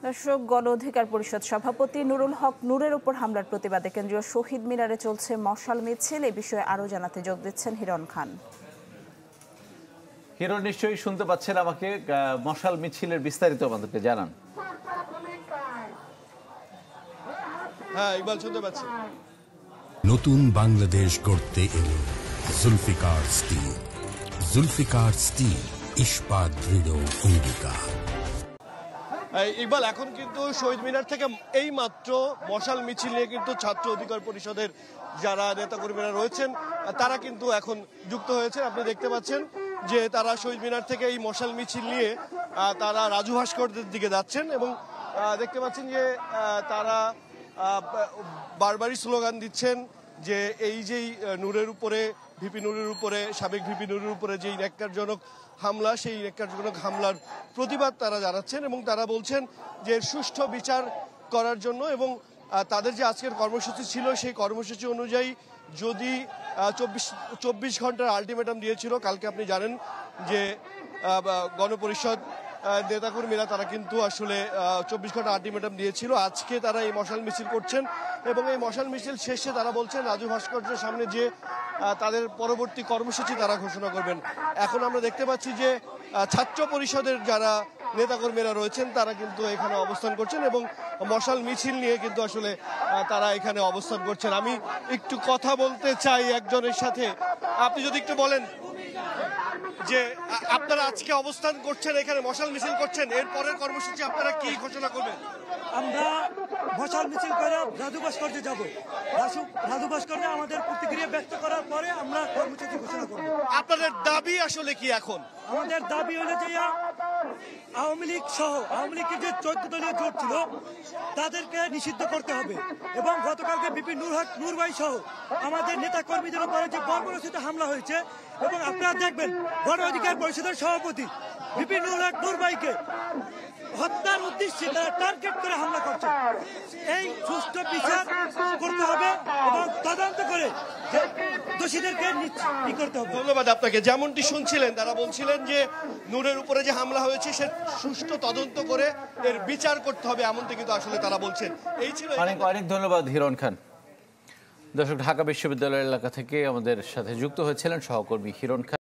দর্শক, গণ অধিকার পরিষদ সভাপতি নুরুল হক নূরের উপর হামলার প্রতিবাদে কেন্দ্রীয় শহীদ মিনারে চলছে মশাল মিছিল। এ বিষয়ে আরো জানাতে যোগ দিচ্ছেন হিরণ খান। হিরণ, নিশ্চয়ই শুনতে পাচ্ছেন আমাকে। মশাল মিছিলের বিস্তারিত আমাদেরকে জানান। হ্যাঁ, ইকবাল শুনতে পাচ্ছি। নতুন বাংলাদেশ গড়তে এলো জুলফিকার স্টিল। জুলফিকার স্টিল, ইস্পাত দৃঢ় অঙ্গীকার। ইকবাল, এখন কিন্তু শহীদ মিনার থেকে এই মাত্র মশাল মিছিল নিয়ে কিন্তু ছাত্র অধিকার পরিষদের যারা নেতাকর্মীরা রয়েছেন তারা কিন্তু এখন যুক্ত হয়েছে। আপনি দেখতে পাচ্ছেন যে তারা শহীদ মিনার থেকে এই মশাল মিছিল নিয়ে তারা রাজু ভাস্করদের দিকে যাচ্ছেন এবং দেখতে পাচ্ছেন যে তারা বারবারই স্লোগান দিচ্ছেন যে এই যেই নূরের উপরে, ভিপি নূরের উপরে, সাবেক ভিপি নূরের উপরে যেই ন্যাক্কারজনক হামলা, সেই ন্যাক্কারজনক হামলার প্রতিবাদ তারা জানাচ্ছেন এবং তারা বলছেন যে সুষ্ঠু বিচার করার জন্য। এবং তাদের যে আজকের কর্মসূচি ছিল সেই কর্মসূচি অনুযায়ী যদি 24 ঘন্টার আলটিমেটাম দিয়েছিল কালকে। আপনি জানেন যে গণপরিষদ নেতাকর্মীরা তারা কিন্তু আসলে 24 ঘন্টা আলটিমেটাম দিয়েছিল। আজকে তারা এই মশাল মিছিল করছেন এবং এই মশাল মিছিল শেষে তারা বলছেন রাজু ভাস্কর্যের সামনে যে তাদের পরবর্তী কর্মসূচি তারা ঘোষণা করবেন। এখন আমরা দেখতে পাচ্ছি যে ছাত্র পরিষদের যারা নেতাকর্মীরা রয়েছেন তারা কিন্তু এখানে অবস্থান করছেন এবং মশাল মিছিল নিয়ে কিন্তু আসলে তারা এখানে অবস্থান করছেন। আমি একটু কথা বলতে চাই একজনের সাথে। আপনি যদি একটু বলেন যে আপনারা আজকে অবস্থান করছেন, এখানে মশাল মিছিল করছেন, এর পরের কর্মসূচি আপনারা কি ঘোষণা করবেন? আমরা মশাল মিছিল করে রাজু ভাস্কর্যে যাব। রাজু ভাস্কর্যে আমাদের প্রতিক্রিয়া ব্যক্ত করার পরে আমরা কর্মসূচি ঘোষণা করব। আপনাদের দাবি আসলে কি এখন? আমাদের দাবি হলো যে আওয়ামী লীগ সহ আওয়ামী লীগের যে 14 দলীয় জোট ছিল তাদেরকে নিষিদ্ধ করতে হবে এবং গতকালকে বিপি নূর ভাই সহ আমাদের নেতা কর্মীদের উপরে যে বর্বরচিত হামলা হয়েছে এবং আপনারা দেখবেন গণ অধিকার পরিষদের সভাপতি বিপি নূর ভাইকে হত্যার উদ্দেশ্যে তারা টার্গেট করে হামলা করছে। এই সুষ্ঠু বিচার করতে হবে এবং তদন্ত করে দোষীদেরকে করতে হবে। ধন্যবাদ আপনাকে। যেমনটি শুনছিলেন, তারা বলছিলেন যে নূরের উপরে যে হামলা হয়েছে সে সুষ্ঠু তদন্ত করে এর বিচার করতে হবে, এমনটি কিন্তু আসলে তারা বলছেন। এই ছিল। অনেক অনেক ধন্যবাদ হিরণ খান। দর্শক, ঢাকা বিশ্ববিদ্যালয় এলাকা থেকে আমাদের সাথে যুক্ত হয়েছিলেন সহকর্মী হিরণ খান।